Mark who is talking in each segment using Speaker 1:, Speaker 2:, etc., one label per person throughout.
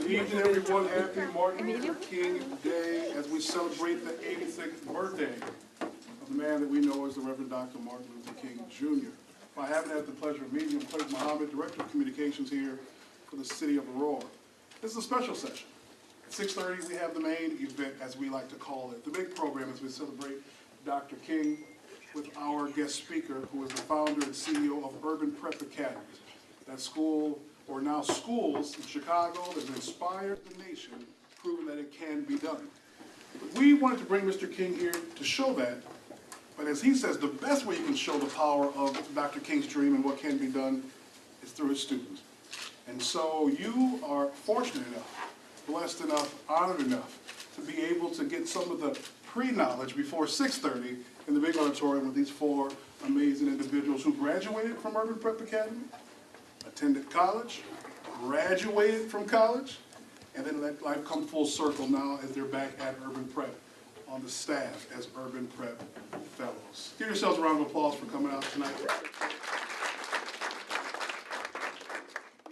Speaker 1: Good evening, everyone. Happy Martin Luther King Day as we celebrate the 86th birthday of the man that we know as the Reverend Dr. Martin Luther King, Jr. I haven't had the pleasure of meeting him, Clayton Muhammad, Director of Communications here for the city of Aurora. This is a special session. At 6:30, we have the main event, as we like to call it, the big program as we celebrate Dr. King with our guest speaker, who is the founder and CEO of Urban Prep Academies. That school, or now schools in Chicago, that have inspired the nation, proving that it can be done. But we wanted to bring Mr. King here to show that, but as he says, the best way you can show the power of Dr. King's dream and what can be done is through his students. And so you are fortunate enough, blessed enough, honored enough to be able to get some of the pre-knowledge before 6:30 in the big auditorium with these four amazing individuals who graduated from Urban Prep Academy, attended college, graduated from college, and then let life come full circle now as they're back at Urban Prep on the staff as Urban Prep Fellows. Give yourselves a round of applause for coming out tonight.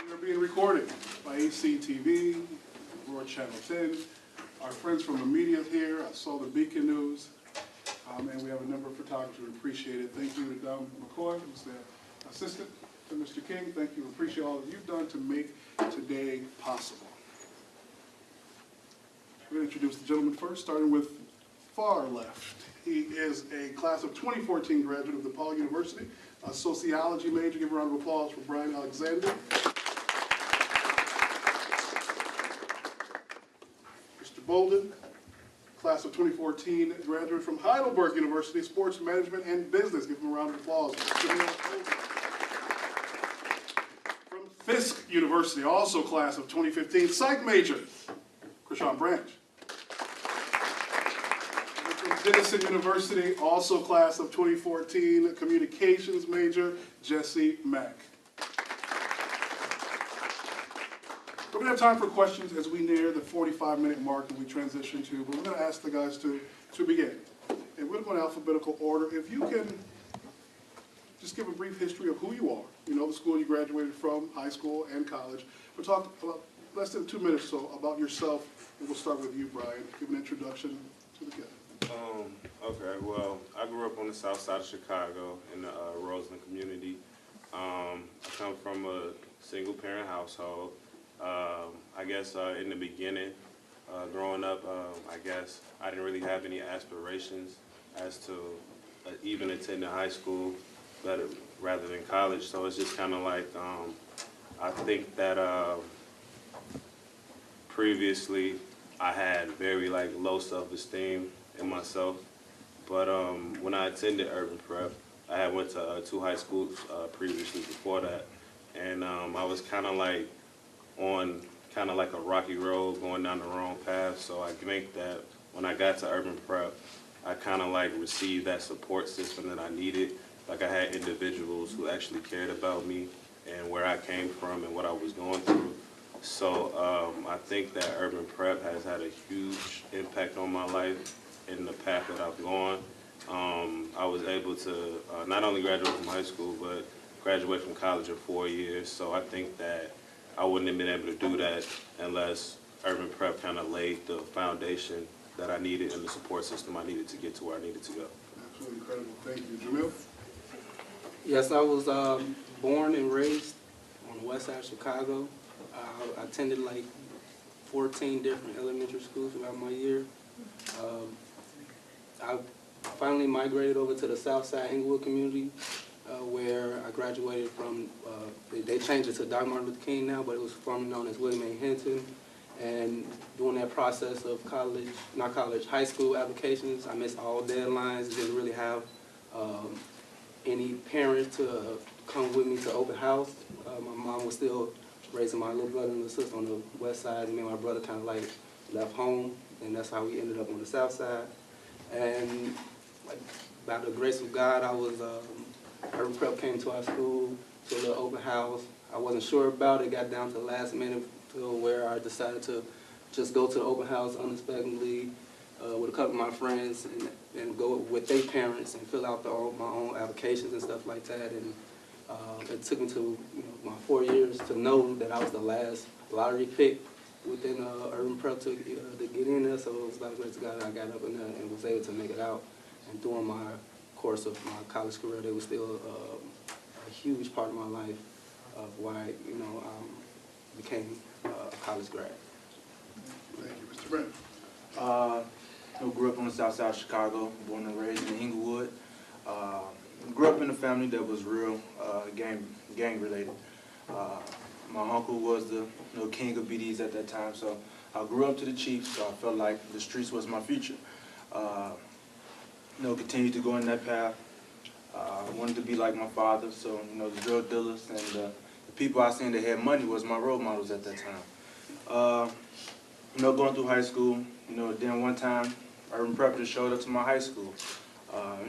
Speaker 1: We are being recorded by ACTV, Aurora Channel 10, our friends from the media here. I saw the Beacon News, and we have a number of photographers who appreciate it. Thank you to Dom McCoy, who's the assistant to Mr. King. Thank you. Appreciate all that you've done to make today possible. We're going to introduce the gentleman first, starting with far left. He is a class of 2014 graduate of DePaul University, a sociology major. Give a round of applause for Bryant Alexander. Mr. Boldian, class of 2014 graduate from Heidelberg University, sports management and business. Give him a round of applause. From Fisk University, also class of 2015, psych major, Krishaun Branch. From Denison University, also class of 2014, communications major, Jessie Mack. We're going to have time for questions as we near the 45-minute mark and we transition to, but we're going to ask the guys to begin. And we're going to alphabetical order. If you can just give a brief history of who you are, you know, the school you graduated from, high school and college. We'll talk about less than 2 minutes or so about yourself, and we'll start with you, Brian. Give an introduction to the guest.
Speaker 2: Okay, well, I grew up on the south side of Chicago in the Roseland community. I come from a single-parent household. I guess in the beginning, growing up, I guess I didn't really have any aspirations as to even attending high school rather than college. So it's just kind of like, I think that previously I had very low self-esteem in myself. But when I attended Urban Prep, I had went to 2 high schools previously before that. And I was kind of like on a rocky road going down the wrong path. So I think that when I got to Urban Prep, I kind of received that support system that I needed. I had individuals who actually cared about me and where I came from and what I was going through. So I think that Urban Prep has had a huge impact on my life in the path that I've gone. I was able to not only graduate from high school, but graduate from college in 4 years. So I think that I wouldn't have been able to do that unless Urban Prep kind of laid the foundation that I needed and the support system I needed to get to where I needed to go.
Speaker 1: Absolutely incredible. Thank you. Jamil?
Speaker 3: Yes, I was born and raised on the west side of Chicago. I attended 14 different elementary schools throughout my year. I finally migrated over to the south side Inglewood community, where I graduated from, they changed it to Dr. Martin Luther King now, but it was formerly known as William A. Hinton. And during that process of high school applications, I missed all deadlines, didn't really have any parents to come with me to open house. My mom was still raising my little brother and little sister on the west side, and me and my brother kind of left home, and that's how we ended up on the south side. And by the grace of God, Urban Prep came to our school, to a little open house. I wasn't sure about it, got down to the last minute to where I decided to just go to the open house unexpectedly with a couple of my friends and go with their parents and fill out my own applications and stuff like that. And it took me to my 4 years to know that I was the last lottery pick within urban prep to get in there. So it was by the grace of God I got up in there and was able to make it out. And during my course of my college career, they was still a huge part of my life of why, you know, became a college grad.
Speaker 1: Thank you. Mr. Branch.
Speaker 4: I grew up on the south side of Chicago, born and raised in Inglewood. Grew up in a family that was real gang related. My uncle was the king of BDs at that time, so I grew up to the Chiefs, so I felt like the streets was my future. Continued to go in that path. Wanted to be like my father, so the drug dealers and the people I seen that had money was my role models at that time. Going through high school, then one time, urban prep just showed up to my high school.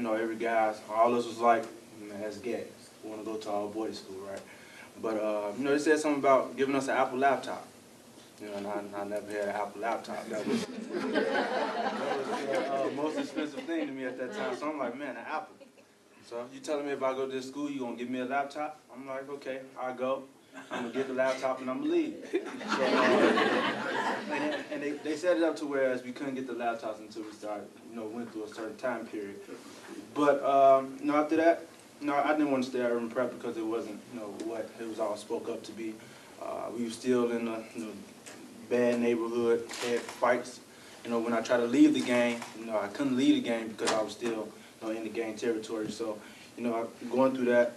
Speaker 4: Every guy, all of us was like, man, that's gas. We want to go to all boys school, right? But, they said something about giving us an Apple laptop. And I never had an Apple laptop. That was the most expensive thing to me at that time. So I'm like, man, an Apple. So you telling me if I go to this school, you going to give me a laptop? I'm like, okay, I'll go. I'm going to get the laptop and I'm going to leave. So, and they set it up to where we couldn't get the laptops until we started, went through a certain time period. But, after that, I didn't want to stay at urban prep because it wasn't, what it was all spoke up to be. We were still in a bad neighborhood, had fights. When I tried to leave the gang, I couldn't leave the gang because I was still in the gang territory. So, going through that,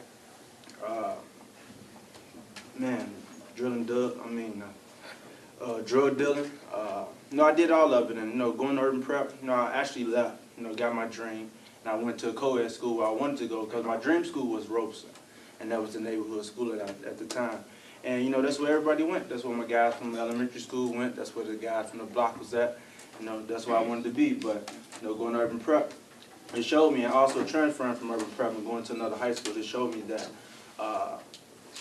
Speaker 4: drug dealing. I did all of it, and going to urban prep, I actually left, got my dream, and I went to a co-ed school where I wanted to go because my dream school was Robeson, and that was the neighborhood school at the time. And that's where everybody went. That's where my guys from elementary school went. That's where the guys from the block was at. That's where I wanted to be. But going to urban prep, it showed me, and also transferring from urban prep and going to another high school, it showed me that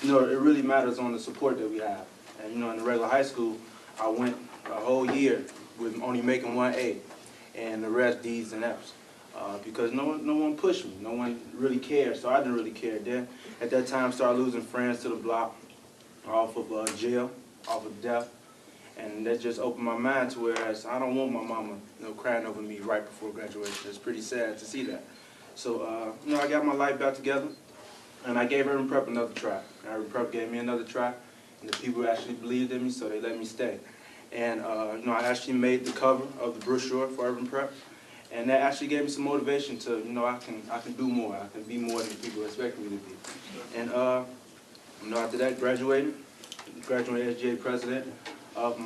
Speaker 4: it really matters on the support that we have. And in the regular high school, I went a whole year with only making 1A, and the rest D's and F's. Because no one pushed me, no one really cared, so I didn't really care. Then at that time, started losing friends to the block, off of jail, off of death, and that just opened my mind to whereas I don't want my mama, crying over me right before graduation. It's pretty sad to see that. So, I got my life back together, and I gave urban prep another try. Urban prep gave me another try, and the people actually believed in me, so they let me stay. And I actually made the cover of the brochure for urban prep, and that actually gave me some motivation to, I can do more. I can be more than people expect me to be. And after that, graduated SGA president of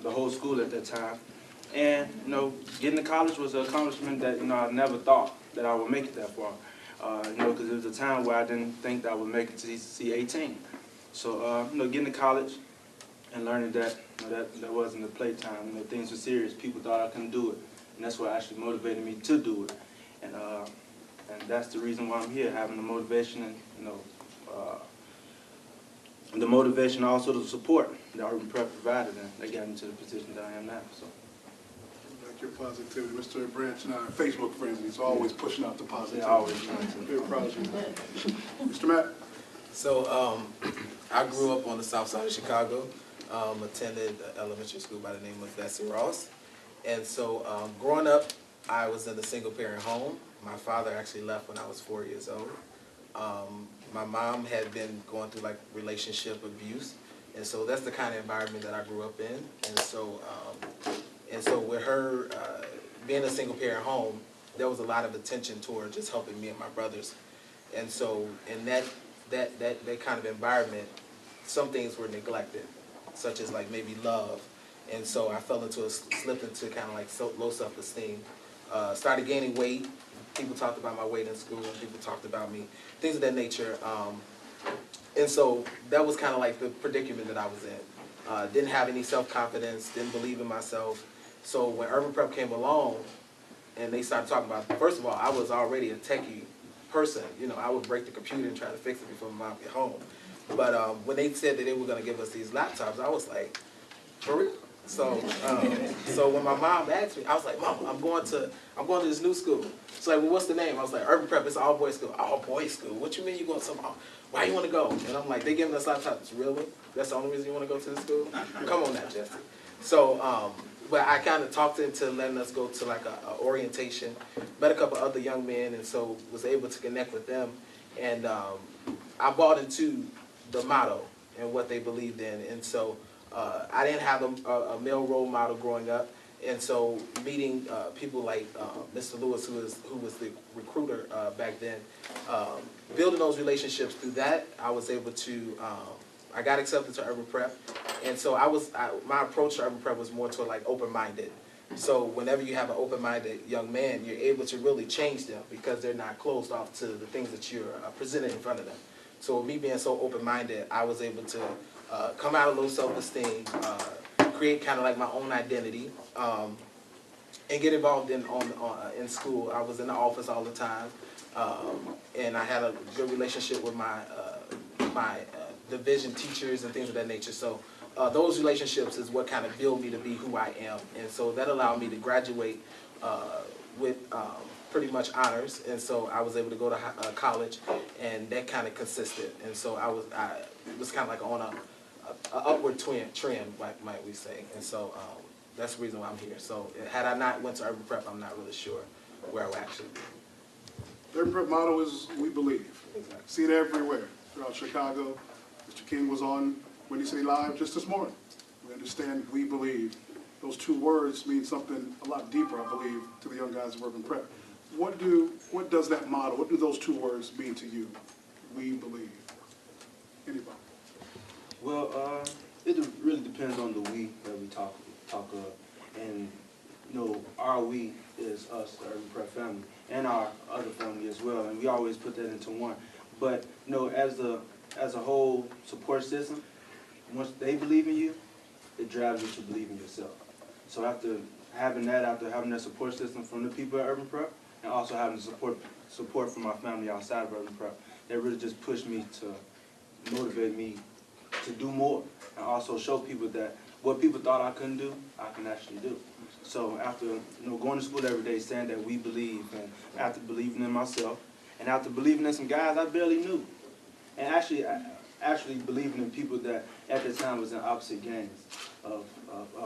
Speaker 4: the whole school at that time. And, getting to college was an accomplishment that, I never thought that I would make it that far. Because it was a time where I didn't think that I would make it to C18. So, getting to college and learning that, that wasn't a playtime. Things were serious. People thought I couldn't do it. And that's what actually motivated me to do it. And that's the reason why I'm here, having the motivation and, and the motivation, also the support that urban prep provided, and they got me to the position that I am now. So,
Speaker 1: Like your positivity, Mr. Branch and I are Facebook friends. He's always pushing out the positivity.
Speaker 4: Yeah, always trying to.
Speaker 1: Very proud of you. Mr. Mack.
Speaker 5: So I grew up on the south side of Chicago. Attended elementary school by the name of Jessie Ross, and so growing up, I was in a single-parent home. My father actually left when I was 4 years old. My mom had been going through like relationship abuse, and so that's the kind of environment that I grew up in. And so with her being a single parent home, there was a lot of attention toward just helping me and my brothers. And so in that kind of environment, some things were neglected, such as like maybe love. And so I slipped into kind of like low self-esteem. Started gaining weight. People talked about my weight in school, and people talked about me, things of that nature. And so that was kind of like the predicament that I was in. Didn't have any self-confidence, didn't believe in myself. So when urban prep came along, and they started talking about, first of all, I was already a techie person. I would break the computer and try to fix it before my mom get home. But when they said that they were going to give us these laptops, I was like, for real? So when my mom asked me, I was like, Mom, I'm going to this new school. She's like, well, what's the name? I was like, Urban Prep, it's an all-boys school. All-boys school? What you mean you going to some, why you want to go? And I'm like, they giving us laptops, really? That's the only reason you want to go to the school? Come on now, Jessie. So, but I kind of talked into letting us go to like a orientation, met a couple other young men, and so was able to connect with them. And I bought into the motto and what they believed in. And so I didn't have a male role model growing up. And so meeting people like Mr. Lewis, who was the recruiter back then, building those relationships through that, I was able to, I got accepted to Urban Prep. And so my approach to Urban Prep was more toward like open-minded. So whenever you have an open-minded young man, you're able to really change them because they're not closed off to the things that you're presenting in front of them. So with me being so open-minded, I was able to come out of low self-esteem, create kind of like my own identity, and get involved in school. I was in the office all the time, and I had a good relationship with my division teachers and things of that nature. So those relationships is what kind of built me to be who I am, and so that allowed me to graduate with pretty much honors. And so I was able to go to college, and that kind of consisted. And so it was kind of like on a upward trend, might we say. And so that's the reason why I'm here. So had I not went to Urban Prep, I'm not really sure where I would actually be.
Speaker 1: The Urban Prep motto is "We Believe."
Speaker 5: Exactly.
Speaker 1: See it everywhere throughout Chicago. Mr. King was on Windy City Live just this morning. We understand "We Believe." Those two words mean something a lot deeper, I believe, to the young guys of Urban Prep. What does that motto, what do those two words mean to you? We believe. Anybody?
Speaker 4: Well, it really depends on the we that we talk of, and our we is us, the Urban Prep family, and our other family as well, and we always put that into one. But as a whole support system, once they believe in you, it drives you to believe in yourself. So after having that support system from the people at Urban Prep, and also having support from my family outside of Urban Prep, that really just pushed me to motivate me to do more, and also show people that what people thought I couldn't do, I can actually do. So after going to school every day, saying that we believe, and after believing in myself, and after believing in some guys I barely knew, and actually believing in people that at the time was in opposite gangs of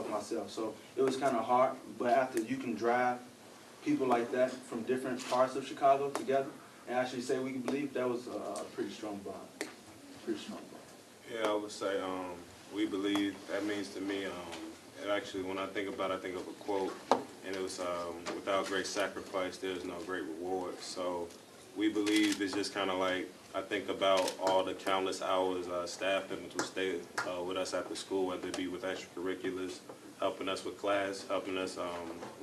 Speaker 4: myself. So it was kind of hard, but after you can drive people like that from different parts of Chicago together and actually say we can believe, that was a pretty strong bond. Pretty strong bond.
Speaker 2: Yeah, I would say we believe. That means to me, and actually when I think about it, I think of a quote, and it was, without great sacrifice, there's no great reward. So we believe is just kind of like, I think about all the countless hours staff members who stay with us after school, whether it be with extracurriculars, helping us with class, helping us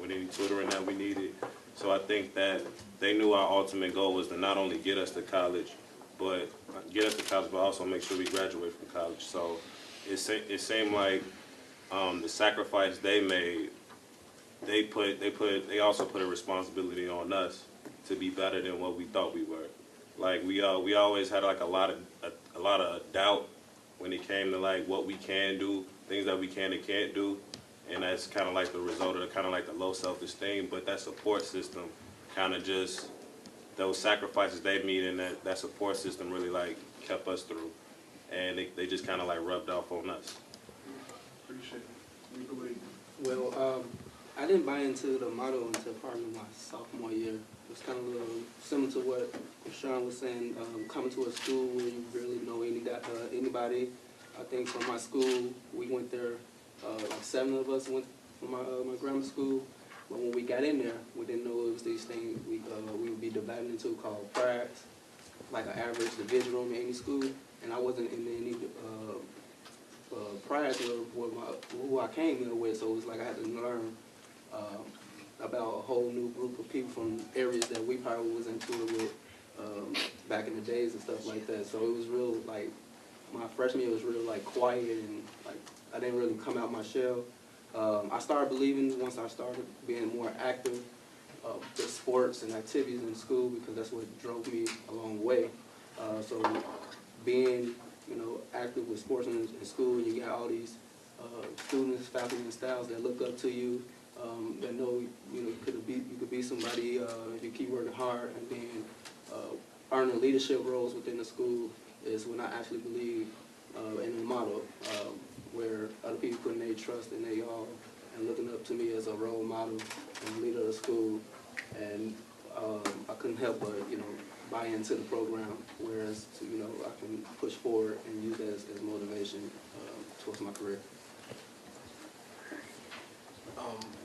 Speaker 2: with any tutoring that we needed. So I think that they knew our ultimate goal was to not only get us to college, but also make sure we graduate from college. So it seemed like the sacrifice they made, they also put a responsibility on us to be better than what we thought we were. Like we always had like a lot of doubt when it came to like what we can do, things that we can and can't do, and that's kind of like the result of kind of like the low self-esteem. But that support system kind of just, those sacrifices they made and that support system really like kept us through, and they just kind of like rubbed off on us.
Speaker 1: Appreciate it. We believe.
Speaker 3: Well, I didn't buy into the motto until probably my sophomore year. It was kind of a little similar to what Krishaun was saying, coming to a school where you barely know anybody. I think from my school, we went there, like 7 of us went from my grammar school. But when we got in there, we didn't know it was these things we would be divided into called prides, like an average division room in any school. And I wasn't in any prides who I came in with, so it was like I had to learn about a whole new group of people from areas that we probably was into it with back in the days and stuff like that. So it was real, like, my freshman year was real, like, quiet, and, like, I didn't really come out my shell. I started believing once I started being more active with sports and activities in school, because that's what drove me a long way. So being, active with sports in school, and you got all these students, faculty, and staffs that look up to you, that know you could be somebody if you keep working hard, and then earning leadership roles within the school is when I actually believe in the motto. where other people putting their trust in they all and looking up to me as a role model and leader of the school. And I couldn't help but, buy into the program, whereas, I can push forward and use that as motivation towards my career.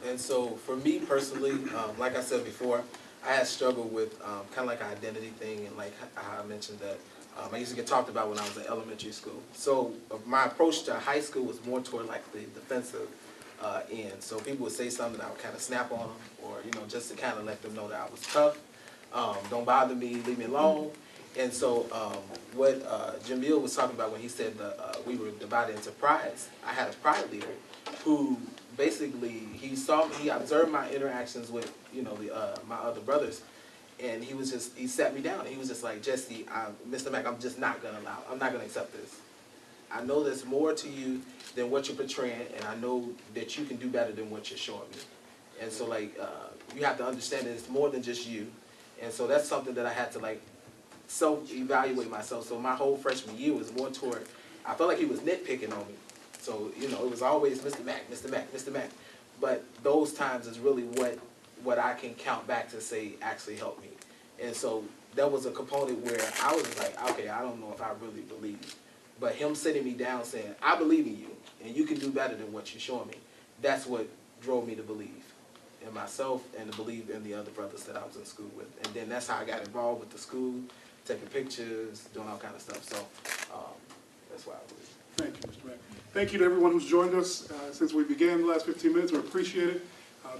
Speaker 5: And so for me personally, like I said before, I had struggled with kind of like an identity thing, and like how I mentioned that I used to get talked about when I was in elementary school. So my approach to high school was more toward like the defensive end. So people would say something, I would kind of snap on them, or just to kind of let them know that I was tough. Don't bother me, leave me alone. And so what Jamil was talking about when he said that we were divided into prides, I had a pride leader who basically, he observed my interactions with, my other brothers, and he sat me down. He was just like, Jessie, Mr. Mack, I'm just not going to accept this. I know there's more to you than what you're portraying, and I know that you can do better than what you're showing me. And so, like, you have to understand that it's more than just you. And so that's something that I had to, like, self-evaluate myself. So my whole freshman year was more toward, I felt like he was nitpicking on me. So, it was always Mr. Mack, Mr. Mack, Mr. Mack. But those times is really what I can count back to say actually helped me. And so that was a component where I was like, okay, I don't know if I really believe. But him sitting me down saying, I believe in you, and you can do better than what you're showing me, that's what drove me to believe in myself and to believe in the other brothers that I was in school with. And then that's how I got involved with the school, taking pictures, doing all kind of stuff. So that's why I believe.
Speaker 1: Thank you, Mr. Mack. Thank you to everyone who's joined us since we began the last 15 minutes. We appreciate it.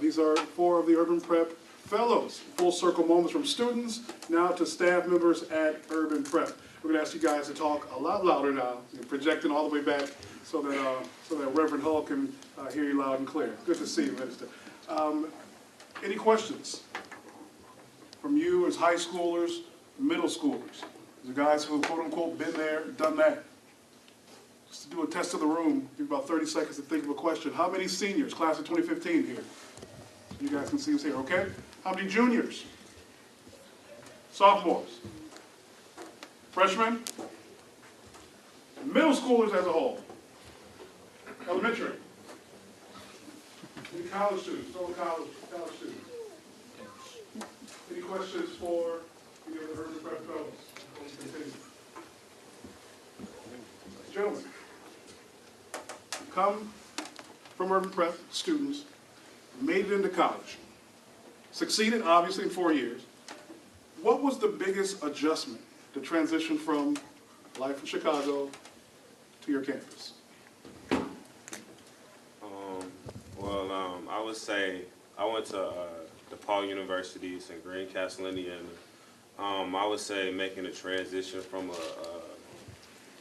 Speaker 1: These are 4 of the Urban Prep Fellows. Full circle moments from students now to staff members at Urban Prep. We're going to ask you guys to talk a lot louder now. You're projecting all the way back so that Reverend Hull can hear you loud and clear. Good to see you, Minister. Any questions from you as high schoolers, middle schoolers, the guys who quote unquote been there, done that? Just to do a test of the room, give you about 30 seconds to think of a question. How many seniors, class of 2015 here? You guys can see us here, okay? How many juniors? Sophomores? Freshmen? Middle schoolers as a whole? Elementary? Any college students? Still college students? Any questions for any of the Urban Prep fellows? Gentlemen, you come from Urban Prep students, made it into college, succeeded obviously in 4 years. What was the biggest adjustment to transition from life in Chicago to your campus?
Speaker 2: I would say I went to DePaul University in Greencastle, Indiana. I would say making a transition from a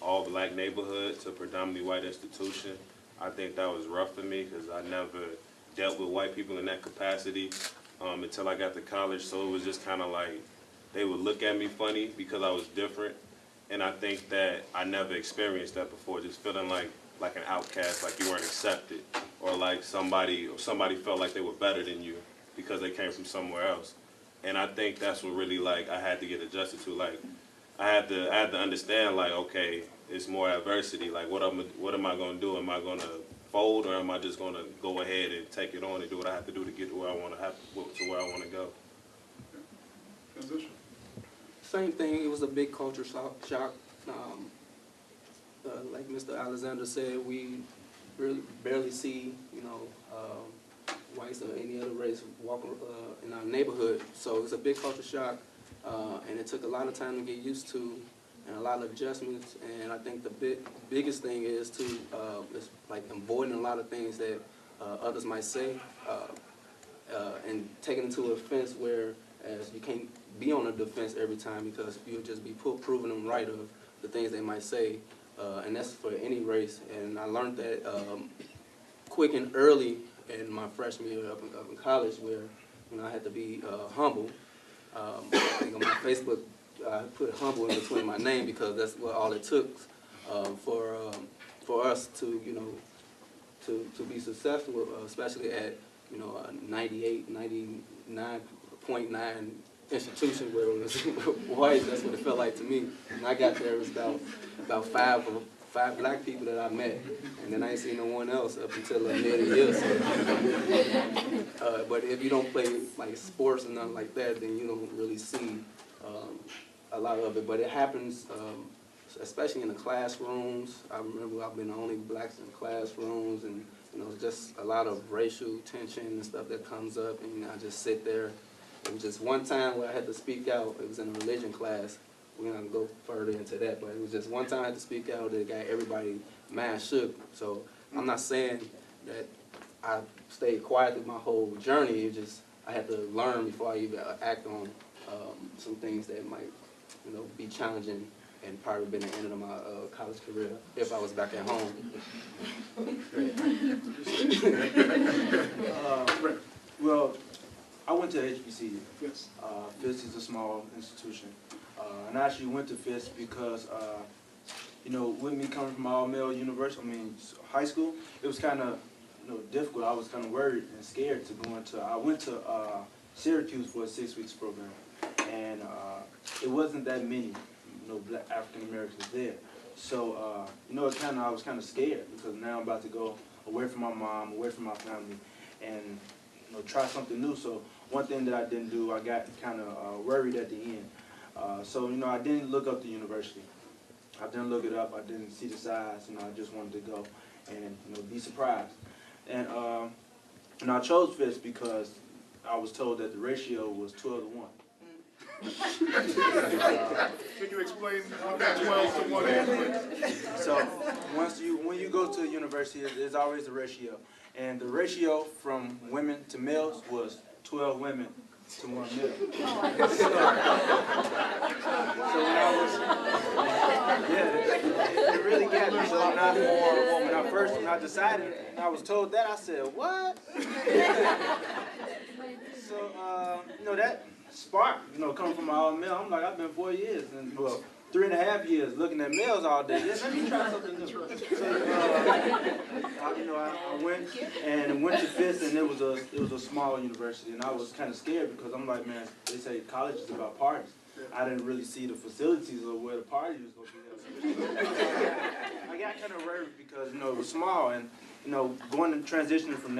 Speaker 2: all-black neighborhood to a predominantly white institution, I think that was rough for me because I never dealt with white people in that capacity until I got to college. So it was just kind of like they would look at me funny because I was different. And I think that I never experienced that before, just feeling like an outcast, like you weren't accepted, or like somebody felt like they were better than you because they came from somewhere else. And I think that's what really like I had to get adjusted to. Like I had to understand, like, okay, it's more adversity. Like what am I gonna do? Am I gonna fold, or am I just gonna go ahead and take it on and do what I have to do to get to where I want to go?
Speaker 1: Transition.
Speaker 3: Same thing. It was a big culture shock. Like Mr. Alexander said, we really barely see, whites or any other race walking in our neighborhood. So it's a big culture shock, and it took a lot of time to get used to, and a lot of adjustments. And I think the biggest thing is is like avoiding a lot of things that others might say, and taking into offense whereas you can't be on the defense every time because you'll just be proving them right of the things they might say, and that's for any race. And I learned that quick and early in my freshman year up in college, where I had to be humble. I think on my Facebook I put humble in between my name because that's what all it took for us to to be successful, especially at 98, 99.9 institution where it was white. That's what it felt like to me. When I got there, it was about 5 black people that I met, and then I ain't seen no one else up until near the year. So. But if you don't play like sports and nothing like that, then you don't really see a lot of it. But it happens, especially in the classrooms. I remember I've been the only blacks in classrooms, and just a lot of racial tension and stuff that comes up, and I just sit there. It was just one time where I had to speak out. It was in a religion class. We're not gonna go further into that, but it was just one time I had to speak out that got everybody mad shook. So I'm not saying that I stayed quiet through my whole journey. It just I had to learn before I even act on some things that might, be challenging and probably been the end of my college career if I was back at home.
Speaker 4: Well, I went to HBCU.
Speaker 1: Yes.
Speaker 4: FIST is a small institution. And I actually went to FIST because, with me coming from all-male high school, it was kind of, difficult. I was kind of worried and scared to go into. I went to Syracuse for a 6-week program, and it wasn't that many, black African Americans there. So, I was kind of scared because now I'm about to go away from my mom, away from my family, and try something new. So one thing that I didn't do, I got kind of worried at the end. So I didn't look up the university. I didn't look it up. I didn't see the size. I just wanted to go and be surprised. And I chose FIST because I was told that the ratio was 12-to-1.
Speaker 1: Can you explain how that 12-to-1 is?
Speaker 4: So when you go to a university, there's always a ratio, and the ratio from women to males was 12 women to 1 male. So when I was, it really got me. So when I decided, and I was told that, I said, what? So that spark, coming from my old male, I'm like, I've been 4 years, and 3.5 years looking at males all day. Yeah, let me try something new. So, I went to FIST, and it was a small university, and I was kind of scared because I'm like, man, they say college is about parties. I didn't really see the facilities of where the party was going to be. I got kind of worried because it was small, and going and transitioning from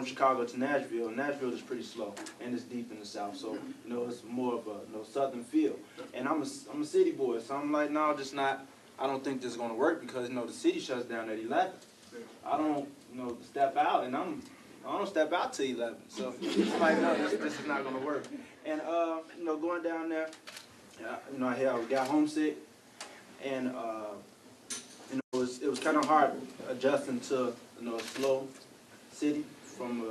Speaker 4: Chicago to Nashville. Nashville is pretty slow, and it's deep in the South, so it's more of a southern feel. And I'm a city boy, so I'm like, no, just not. I don't think this is gonna work because the city shuts down at 11. I don't step out, and I don't step out till 11. So I'm like, no, this is not gonna work. And going down there, I got homesick, and it was kind of hard adjusting to a slow city from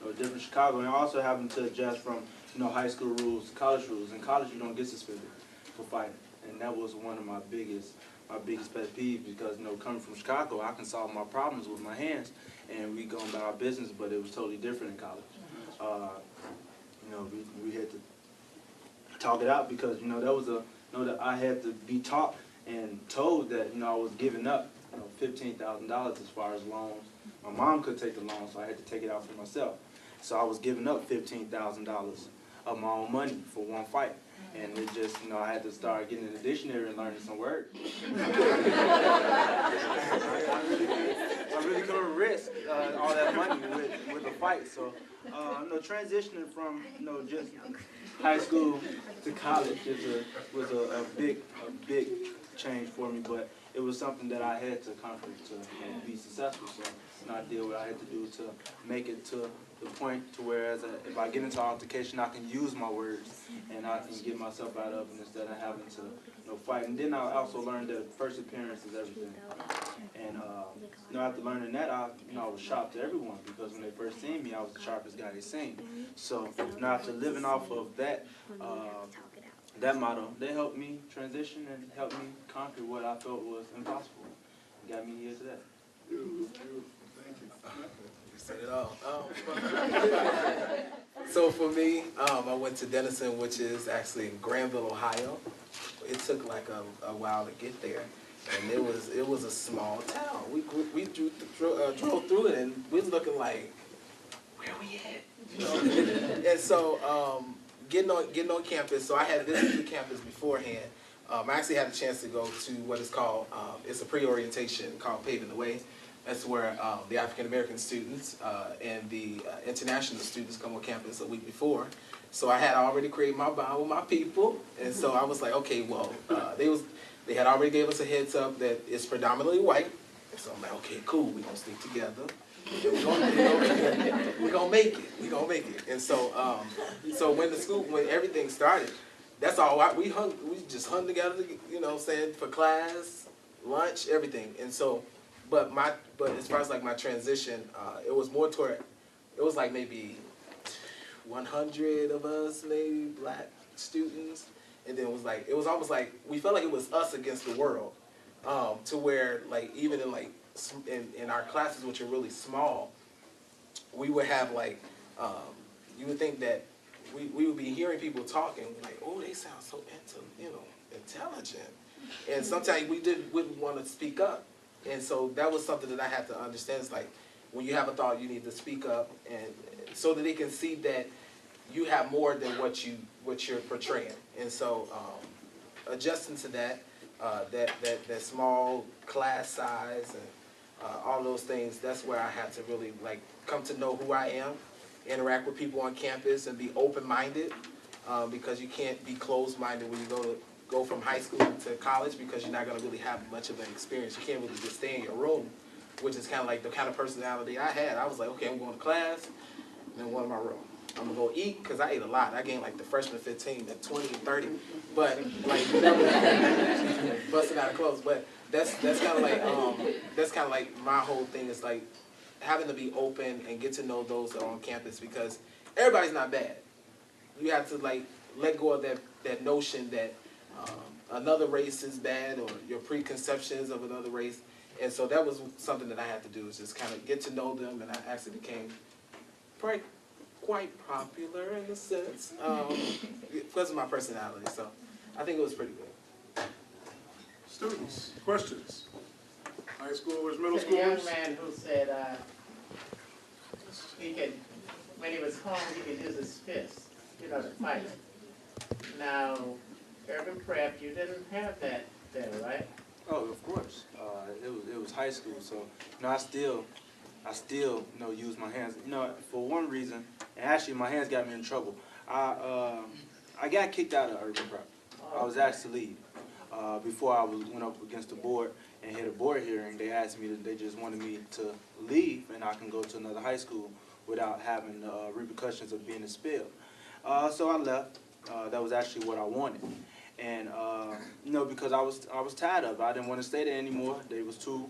Speaker 4: a different Chicago, and also having to adjust from high school rules to college rules. In college, you don't get suspended for fighting, and that was one of my biggest pet peeves because coming from Chicago, I can solve my problems with my hands, and we go about our business. But it was totally different in college. We had to talk it out because that was that I had to be taught and told that I was giving up $15,000 as far as loans. My mom could take the loan, so I had to take it out for myself. So I was giving up $15,000 of my own money for one fight. And it just, I had to start getting in the dictionary and learning some words. I really couldn't risk all that money with a fight. So, transitioning from, just high school to college was a big change for me, but it was something that I had to conquer to be successful. So I did what I had to do to make it to the point to where if I get into an altercation, I can use my words and I can get myself out of it instead of having to fight. And then I also learned that first appearance is everything. And after learning that, I was shocked to everyone because when they first seen me, I was the sharpest guy they seen. So after living off of that motto, they helped me transition and helped me conquer what I felt was impossible. Got me here today.
Speaker 1: Beautiful. Thank you.
Speaker 5: You said it all. So for me, I went to Denison, which is actually in Granville, Ohio. It took like a while to get there, and it was a small town. We drove through it, and we was looking like, where we at? And so getting on campus. So I had visited the campus beforehand, I actually had a chance to go to what is called, it's a pre-orientation called Paving the Way. That's where the African-American students and the international students come on campus a week before. So I had already created my bond with my people, and so I was like, okay, well, they had already gave us a heads up that it's predominantly white. And so I'm like, okay, cool, we're gonna stick together. We're gonna make it. We're gonna make it. And so, so when everything started, that's all we just hung together, you know what I'm saying, for class, lunch, everything. And so, but as far as like my transition, it was more toward, it was like maybe 100 of us, maybe black students. And then it was almost like, we felt like it was us against the world. To where like, even in like, in our classes, which are really small, we would have like, you would think that we would be hearing people talking, like, oh, they sound so intelligent. And sometimes we wouldn't want to speak up. And so that was something that I had to understand. It's like, when you have a thought, you need to speak up, and so that they can see that you have more than what you're portraying. And so adjusting to that, that small class size and all those things, that's where I had to really like come to know who I am, interact with people on campus, and be open-minded, because you can't be closed-minded when you go from high school to college, because you're not going to really have much of an experience. You can't really just stay in your room, which is kind of like the kind of personality I had. I was like, okay, I'm going to class, and then going to my room. I'm going to go eat, because I ate a lot. I gained like the freshman 15 to 20 and 30, but like busting out of clothes. But that's kind of like my whole thing is like having to be open and get to know those that are on campus, because everybody's not bad. You have to like let go of that notion that another race is bad, or your preconceptions of another race. And so that was something that I had to do, is just kind of get to know them, and I actually became quite popular in a sense, because of my personality. So I think it was pretty good.
Speaker 1: Students, questions? High schoolers, middle
Speaker 6: There's a young
Speaker 1: schoolers?
Speaker 6: man who said he could, when he was home, he could use his fist, to fight. Now, urban prep, you didn't have that there, right?
Speaker 7: Oh, of course. It was high school, so I still use my hands. For one reason, and actually my hands got me in trouble. I got kicked out of urban prep. I was asked to leave before I went up against the board and hit a board hearing. They asked me they just wanted me to leave, and I can go to another high school without having the repercussions of being expelled. So I left. That was actually what I wanted. And because I was tired of it. I didn't want to stay there anymore. They was too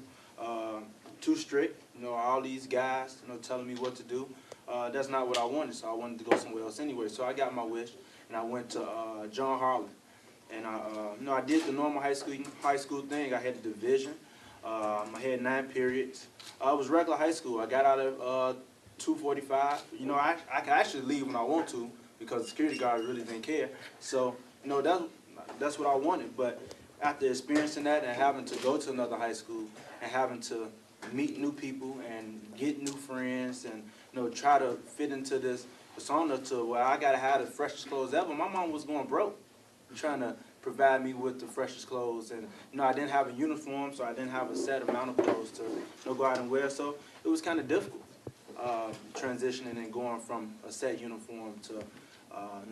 Speaker 7: strict. All these guys, telling me what to do. That's not what I wanted. So I wanted to go somewhere else anyway. So I got my wish, and I went to John Harlan. And I did the normal high school thing. I had the division. I had 9 periods. It was regular high school. I got out of 2:45. I could actually leave when I want to, because the security guards really didn't care. So that's what I wanted. But after experiencing that and having to go to another high school and having to meet new people and get new friends and try to fit into this persona to where I gotta have the freshest clothes ever. My mom was going broke, trying to provide me with the freshest clothes, and I didn't have a uniform, so I didn't have a set amount of clothes to go out and wear. So it was kind of difficult transitioning and going from a set uniform to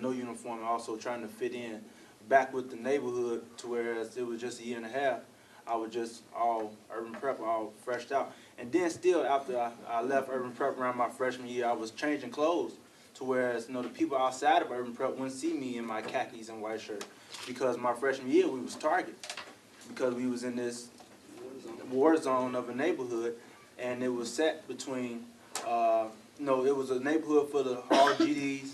Speaker 7: no uniform, and also trying to fit in back with the neighborhood, to whereas it was just a year and a half. I was just all urban prep, all freshed out. And then still, after I left urban prep around my freshman year, I was changing clothes to whereas the people outside of urban prep wouldn't see me in my khakis and white shirt, because my freshman year we was targeted, because we was in this war zone of a neighborhood, and it was set between it was a neighborhood for the RGDs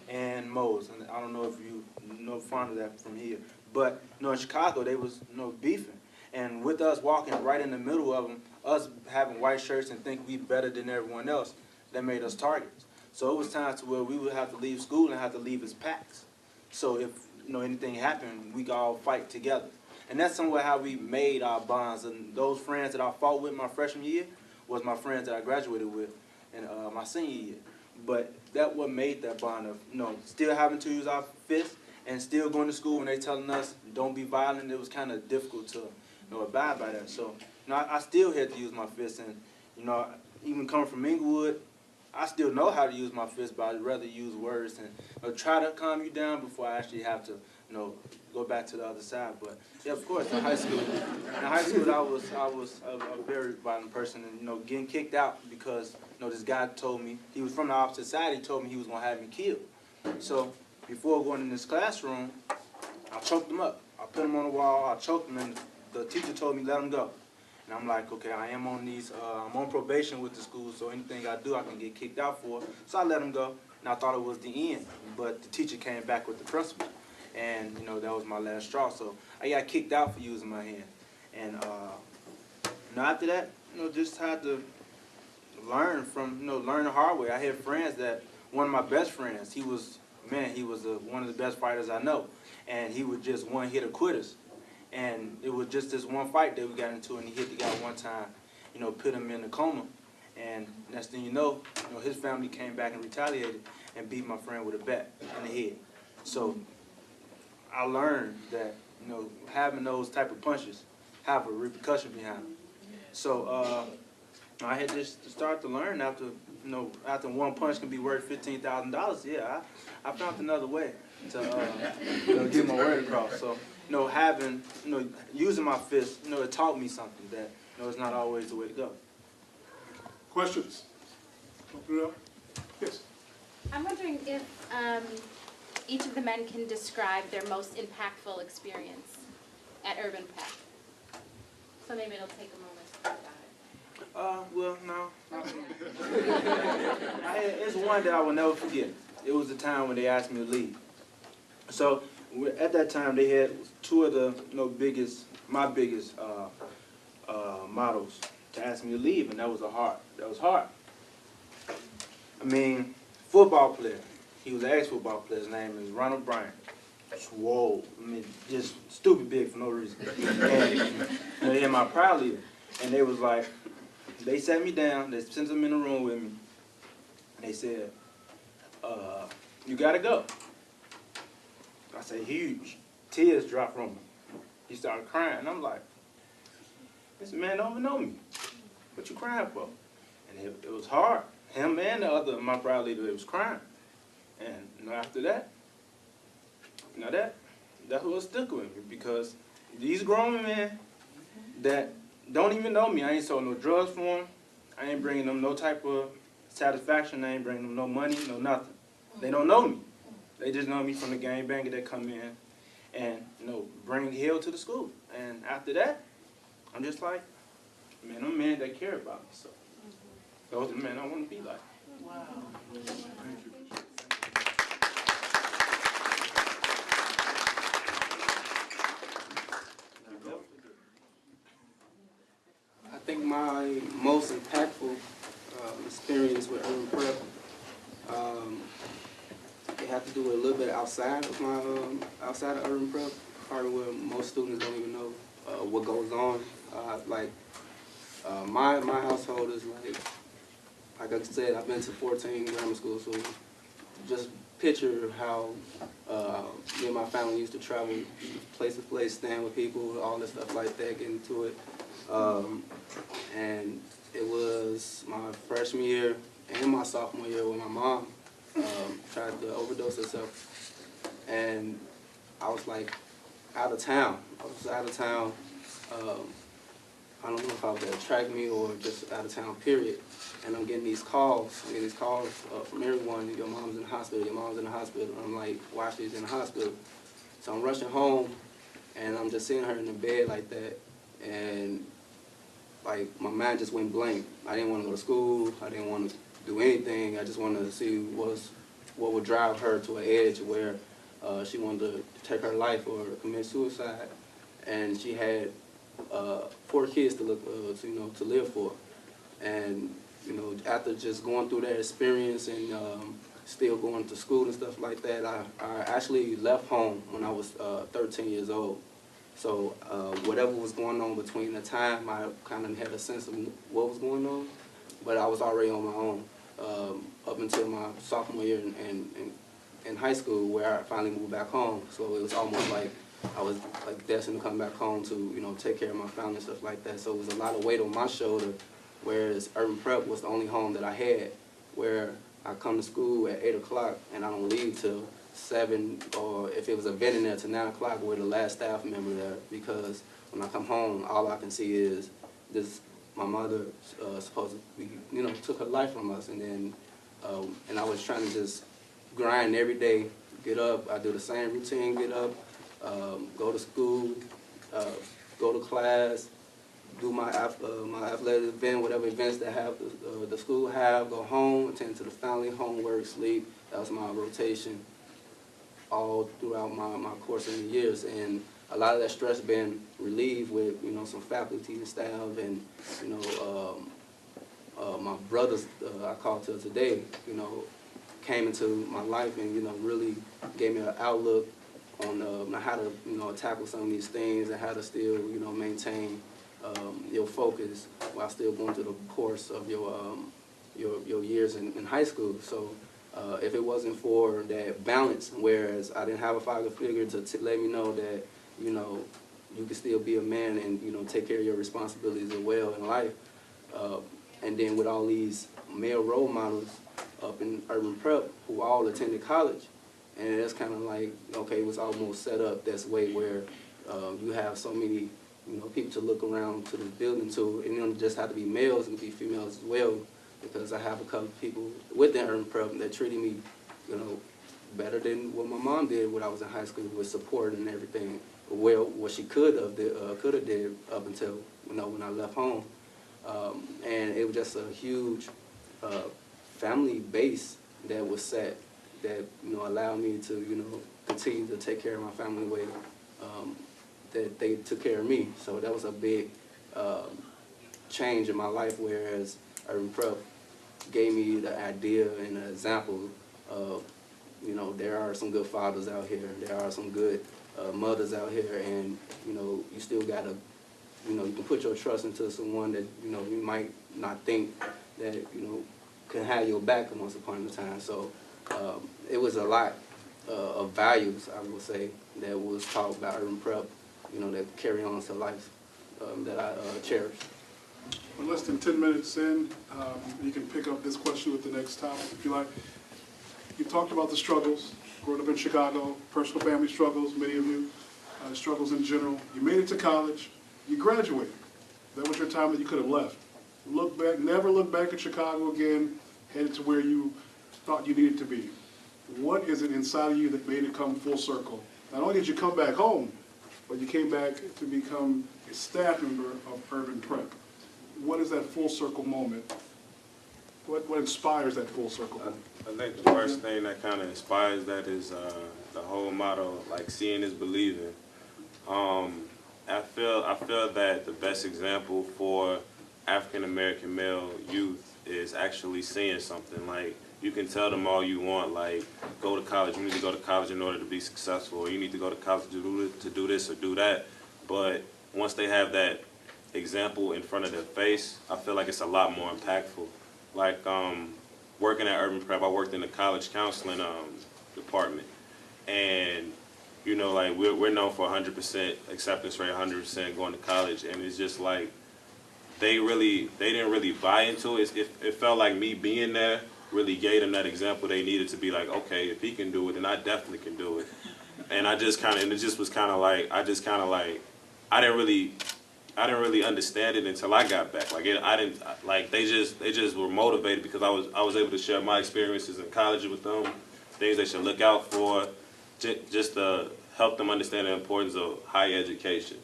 Speaker 7: and Mo's, and I don't know if you know fond of that from here, but in Chicago they was beefing. And with us walking right in the middle of them, us having white shirts and think we better than everyone else, that made us targets. So it was times where we would have to leave school and have to leave as packs. So if anything happened, we could all fight together. And that's somewhere how we made our bonds. And those friends that I fought with my freshman year was my friends that I graduated with in my senior year. But that what made that bond of still having to use our fists and still going to school when they telling us don't be violent, it was kind of difficult to abide by that. So I still had to use my fists, and even coming from Inglewood, I still know how to use my fists, but I'd rather use words and try to calm you down before I actually have to go back to the other side. But yeah, of course, in high school I was a very violent person, and getting kicked out because this guy told me, he was from the opposite side, he told me he was gonna have me killed. So before going in this classroom, I choked him up. I put him on the wall, I choked him, and the teacher told me let him go. And I'm like, okay, I am on I'm on probation with the school, so anything I do I can get kicked out for. So I let him go, and I thought it was the end. But the teacher came back with the principal, and that was my last straw. So I got kicked out for using my hand. And after that, just had to learn learn the hard way. I had friends that, one of my best friends, he was one of the best fighters I know, and he would just one-hitter quitters. And it was just this one fight that we got into, and he hit the guy one time, put him in a coma. And next thing you know, his family came back and retaliated and beat my friend with a bat in the head. So I learned that, having those type of punches have a repercussion behind them. So I had just started to learn after, after one punch can be worth $15,000. Yeah, I found another way to get my word across. So, using my fist, it taught me something that, it's not always the way to go.
Speaker 1: Questions? Open it up. Yes.
Speaker 8: I'm wondering if each of the men can describe their most impactful experience at Urban Prep. So maybe it'll take a moment to think about it.
Speaker 7: Well, no. It's one that I will never forget. It was the time when they asked me to leave. So at that time, they had two of the my biggest models to ask me to leave, and that was hard. I mean, football player. He was an ex-football player. His name is Bryant. Swole. I mean, just stupid big for no reason. And they had my proud leader, and they was like, they sat me down. They sent them in the room with me, and they said, "You gotta go." I said, huge. Tears dropped from him. He started crying. And I'm like, this man don't even know me. What you crying for? And it was hard. Him and my proud leader, they was crying. And after that, that's what stuck with me, because these grown men that don't even know me, I ain't sold no drugs for them. I ain't bringing them no type of satisfaction. I ain't bringing them no money, no nothing. They don't know me. They just know me from the gangbanger that come in and, bring hell to the school. And after that, I'm just like, man, I'm a man that care about me. So those are the men I want to be like.
Speaker 6: Wow.
Speaker 1: Thank you.
Speaker 3: I think my most impactful experience with Urban Prep, it had to do with a little bit outside of Urban Prep, probably where most students don't even know what goes on. My household is like I said, I've been to 14 grammar schools, so just picture how me and my family used to travel place to place, stand with people, all this stuff like that, get into it. And it was my freshman year and my sophomore year when my mom tried to overdose herself. And I was out of town. I don't know if I was at a track meet or just out of town, period. And I'm getting these calls. From everyone. Your mom's in the hospital. Your mom's in the hospital. And I'm like, why she's in the hospital? So I'm rushing home, and I'm just seeing her in the bed like that. And my mind just went blank. I didn't want to go to school. I didn't want to do anything. I just wanted to see what would drive her to an edge where she wanted to take her life or commit suicide. And she had 4 kids to live for. And after just going through that experience and still going to school and stuff like that, I actually left home when I was 13 years old. So whatever was going on between the time, I kind of had a sense of what was going on, but I was already on my own up until my sophomore year in high school where I finally moved back home. So it was almost like I was like destined to come back home to, you know, take care of my family and stuff like that. So it was a lot of weight on my shoulder, whereas Urban Prep was the only home that I had where I come to school at 8 o'clock and I don't leave till 7, or if it was a event in there to 9 o'clock, we're the last staff member there, because when I come home, all I can see is this, my mother supposed to be, you know, took her life from us, and then, and I was trying to just grind every day, get up, I do the same routine, get up, go to school, go to class, do my athletic event, whatever events that have the school have, go home, attend to the family, homework, sleep. That was my rotation all throughout my course in the years, and a lot of that stress been relieved with, you know, some faculty and staff, and, you know, my brothers I called to today, you know, came into my life and, you know, really gave me an outlook on how to, you know, tackle some of these things and how to still, you know, maintain your focus while still going through the course of your years in high school. So if it wasn't for that balance, whereas I didn't have a father figure to let me know that, you know, you can still be a man and, you know, take care of your responsibilities as well in life. And then with all these male role models up in Urban Prep who all attended college, and it's kind of like, okay, it was almost set up this way where you have so many, you know, people to look around to the building to, and it don't just have to be males, it could be females as well, because I have a couple of people within Urban Prep that treated me, you know, better than what my mom did when I was in high school, with support and everything. Well, what she could have did up until, you know, when I left home. And it was just a huge family base that was set that, you know, allowed me to, you know, continue to take care of my family the way that they took care of me. So that was a big change in my life, whereas Urban Prep gave me the idea and the example of, you know, there are some good fathers out here, there are some good mothers out here, and, you know, you still gotta, you know, you can put your trust into someone that, you know, you might not think that, you know, can have your back once upon a time. So it was a lot of values, I would say, that was taught by Urban Prep, you know, that carry on to life that I cherish.
Speaker 1: We're less than 10 minutes in. You can pick up this question with the next topic if you like. You talked about the struggles, growing up in Chicago, personal family struggles, many of you, struggles in general. You made it to college. You graduated. That was your time that you could have left. Look back, never look back at Chicago again, headed to where you thought you needed to be. What is it inside of you that made it come full circle? Not only did you come back home, but you came back to become a staff member of Urban Prep. What is that full circle moment? What inspires that full circle moment?
Speaker 2: I think the first thing that kind of inspires that is the whole motto, like, seeing is believing. I feel that the best example for African American male youth is actually seeing something. Like, you can tell them all you want, like, go to college, you need to go to college in order to be successful, or you need to go to college to do this or do that. But once they have that example in front of their face, I feel like it's a lot more impactful. Like, working at Urban Prep, I worked in the college counseling department, and, you know, like, we're known for 100% acceptance rate, 100% going to college, and it's just like, they didn't really buy into it. It felt like me being there really gave them that example they needed to be like, okay, if he can do it, then I definitely can do it. And I just kind of, and it just was kind of like, I didn't really understand it until I got back. Like, they just were motivated because I was able to share my experiences in college with them, things they should look out for, just to help them understand the importance of higher education.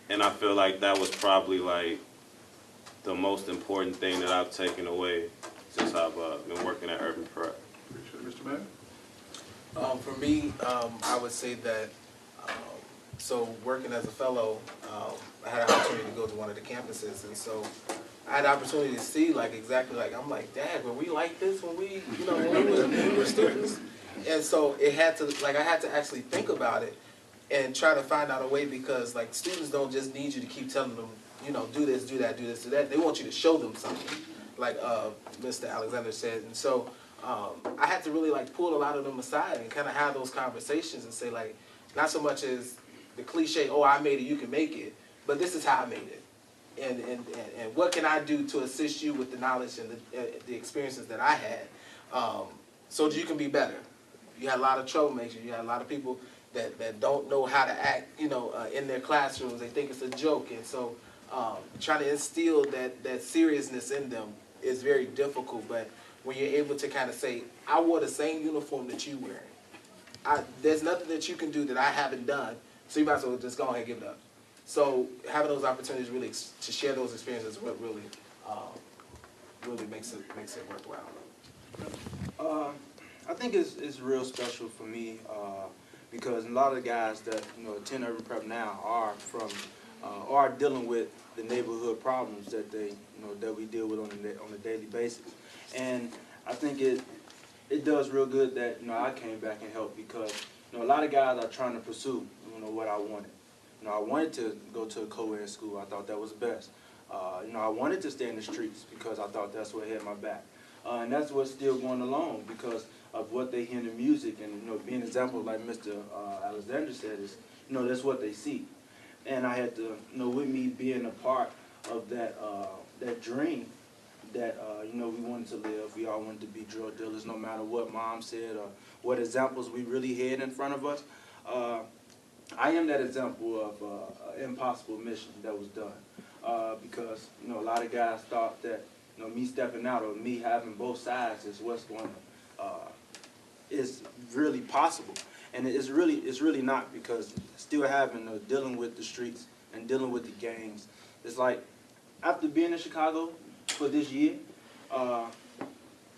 Speaker 2: And I feel like that was probably like the most important thing that I've taken away since I've been working at Urban Prep.
Speaker 1: Appreciate it. Mr. Mack?
Speaker 5: For me, I would say that, so working as a fellow, I had an opportunity to go to one of the campuses, and so I had the opportunity to see, like, exactly, like, I'm like, Dad, were we like this when we, you know, when we were students? And so it had to, like, I had to actually think about it and try to find out a way, because, like, students don't just need you to keep telling them, you know, do this, do that, do this, do that. They want you to show them something, like Mr. Alexander said. And so I had to really like pull a lot of them aside and kind of have those conversations and say like, not so much as the cliche, oh, I made it, you can make it, but this is how I made it. And what can I do to assist you with the knowledge and the experiences that I had, so that you can be better. You had a lot of troublemakers. You had a lot of people that don't know how to act, in their classrooms. They think it's a joke. And so trying to instill that seriousness in them is very difficult. But when you're able to kind of say, I wore the same uniform that you wearing. There's nothing that you can do that I haven't done, so you might as well just go ahead and give it up. So having those opportunities really to share those experiences is what really makes it worthwhile.
Speaker 7: I think it's real special for me because a lot of the guys that attend urban prep now are dealing with the neighborhood problems that that we deal with on a daily basis, and I think it does real good that I came back and helped because a lot of guys are trying to pursue what I wanted. I wanted to go to a co-ed school. I thought that was best. I wanted to stay in the streets because I thought that's what had my back. And that's what's still going along because of what they hear in the music and, being an example like Mr. Alexander said is, that's what they see. And I had to, with me being a part of that dream that, we wanted to live. We all wanted to be drug dealers no matter what mom said or what examples we really had in front of us. I am that example of an impossible mission that was done because, a lot of guys thought that, me stepping out or me having both sides is what's going to, is really possible. And it's really not because still having, dealing with the streets and dealing with the gangs. It's like, after being in Chicago for this year, a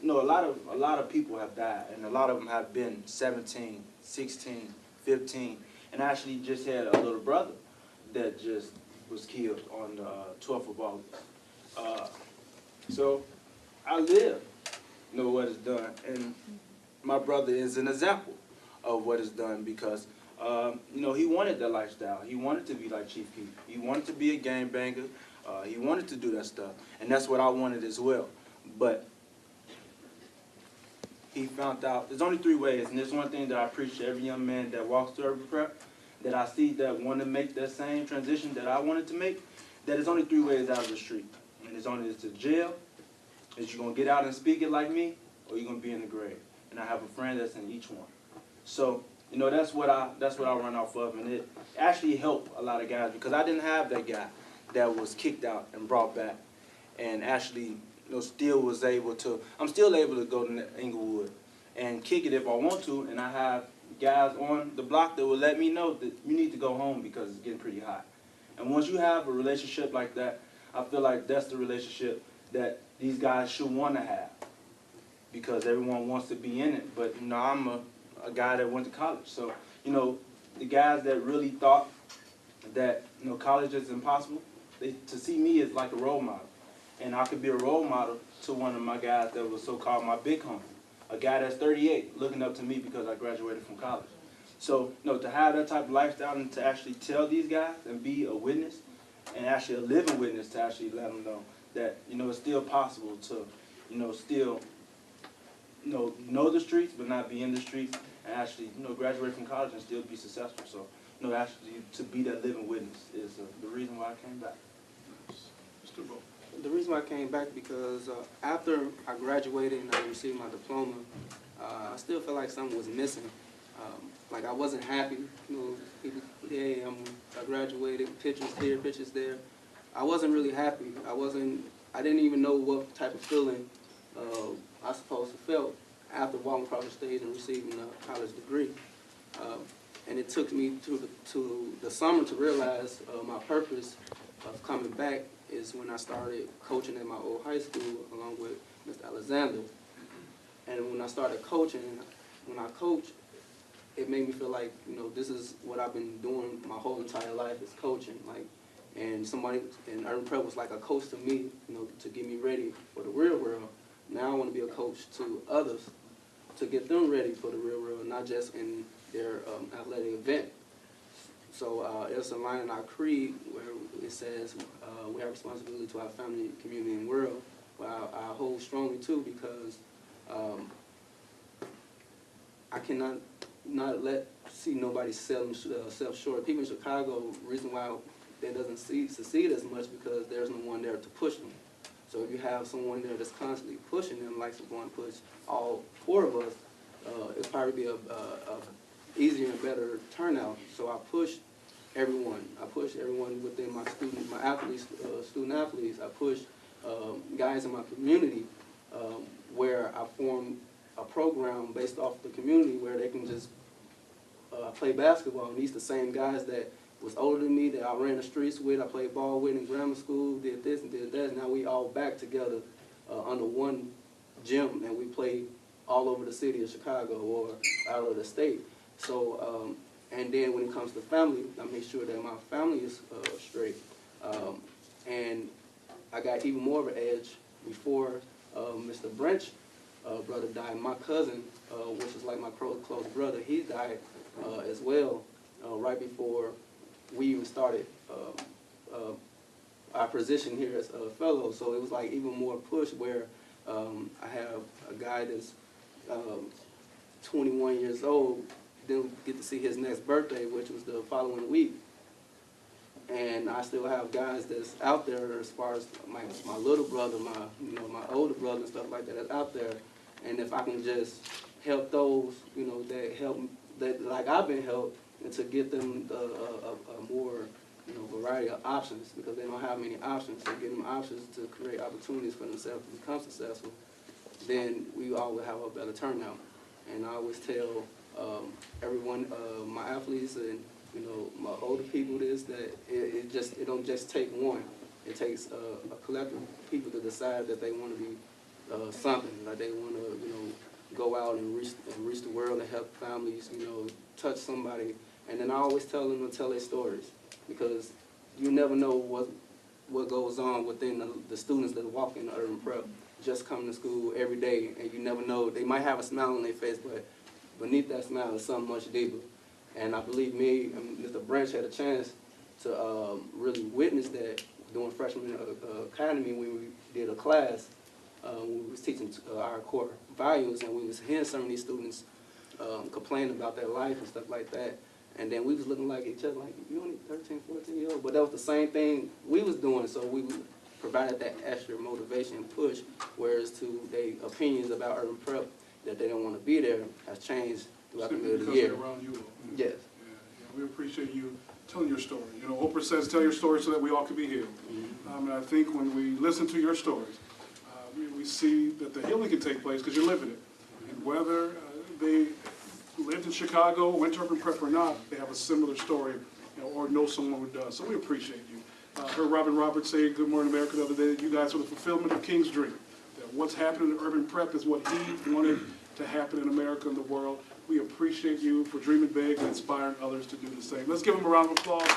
Speaker 7: lot of people have died and a lot of them have been 17, 16, 15. And I actually just had a little brother that just was killed on the 12th of August. So I live, what is done. And my brother is an example of what is done because, he wanted that lifestyle. He wanted to be like Chief Keef. He wanted to be a gangbanger. He wanted to do that stuff. And that's what I wanted as well. But he found out, there's only 3 ways, and there's one thing that I preach to every young man that walks to urban prep, that I see that want to make that same transition that I wanted to make, that there's only 3 ways out of the street. And it's only to jail, is you're going to get out and speak it like me, or you're going to be in the grave. And I have a friend that's in each one. So, that's what I run off of, and it actually helped a lot of guys because I didn't have that guy that was kicked out and brought back and actually still was able to, I'm still able to go to Inglewood and kick it if I want to, and I have guys on the block that will let me know that you need to go home because it's getting pretty hot. And once you have a relationship like that, I feel like that's the relationship that these guys should want to have because everyone wants to be in it. But, I'm a guy that went to college. So, the guys that really thought that, college is impossible, to see me as like a role model. And I could be a role model to one of my guys that was so-called my big homie, a guy that's 38 looking up to me because I graduated from college. So, to have that type of lifestyle and to actually tell these guys and be a witness and actually a living witness to actually let them know that, it's still possible to, still, know the streets but not be in the streets and actually, graduate from college and still be successful. So, actually to be that living witness is the reason why I came back.
Speaker 1: Mr. Bo.
Speaker 3: The reason why I came back because after I graduated and I received my diploma, I still felt like something was missing. Like I wasn't happy. People, hey, I graduated, pictures here, pictures there. I wasn't really happy. I didn't even know what type of feeling I supposed to feel after walking across the stage and receiving a college degree. And it took me to the summer to realize my purpose of coming back is when I started coaching at my old high school along with Mr. Alexander. And when I started coaching, when I coached, it made me feel like, this is what I've been doing my whole entire life is coaching. And urban prep was like a coach to me, to get me ready for the real world. Now I want to be a coach to others to get them ready for the real world, not just in their athletic event. So there's a line in our creed where it says we have responsibility to our family, community, and world. But I hold strongly too because I cannot not see nobody selling self short. People in Chicago, reason why they doesn't succeed as much because there's no one there to push them. So if you have someone there that's constantly pushing them, like we're going to push all 4 of us, it'll probably be a easier and better turnout. So I push everyone. I push everyone within my athletes, student athletes. I push guys in my community where I form a program based off the community where they can just play basketball. And these the same guys that was older than me, that I ran the streets with, I played ball with in grammar school, did this and did that. Now we all back together under one gym, and we play all over the city of Chicago or out of the state. So, and then when it comes to family, I make sure that my family is straight. And I got even more of an edge before Mr. Branch brother died. My cousin, which is like my close brother, he died as well right before we even started our position here as a fellow. So it was like even more push where I have a guy that's 21 years old, didn't get to see his next birthday, which was the following week. And I still have guys that's out there as far as my little brother, my older brother and stuff like that that's out there. And if I can just help those, that like I've been helped, and to get them a more variety of options, because they don't have many options. So give them options to create opportunities for themselves to become successful, then we all will have a better turnout. And I always tell everyone, my athletes and my older people, that it don't just take one. It takes a collective of people to decide that they want to be something, like they want to go out and reach the world and help families, touch somebody. And then I always tell them to tell their stories, because you never know what goes on within the students that walk in the urban prep, just coming to school every day, and you never know. They might have a smile on their face, but beneath that smile is something much deeper. And I believe me and Mr. Branch had a chance to really witness that during freshman academy when we did a class. We was teaching our core values, and we was hearing some of these students complain about their life and stuff like that. And then we was looking like each other, like, you only 13, 14 years old. But that was the same thing we was doing, so we provided that extra motivation and push, whereas to their opinions about urban prep, that they don't want to be there, has changed throughout the middle of the year.
Speaker 1: Because they're around you.
Speaker 3: Yes.
Speaker 1: Yeah, we appreciate you telling your story. Oprah says, tell your story so that we all can be healed. And I think when we listen to your stories, we see that the healing can take place because you're living it. And whether they lived in Chicago, went to urban prep or not, they have a similar story, or know someone who does. So we appreciate you. I heard Robin Roberts say Good Morning America the other day that you guys are the fulfillment of King's dream. That what's happening in urban prep is what he wanted to happen in America and the world. We appreciate you for dreaming big and inspiring others to do the same. Let's give him a round of applause.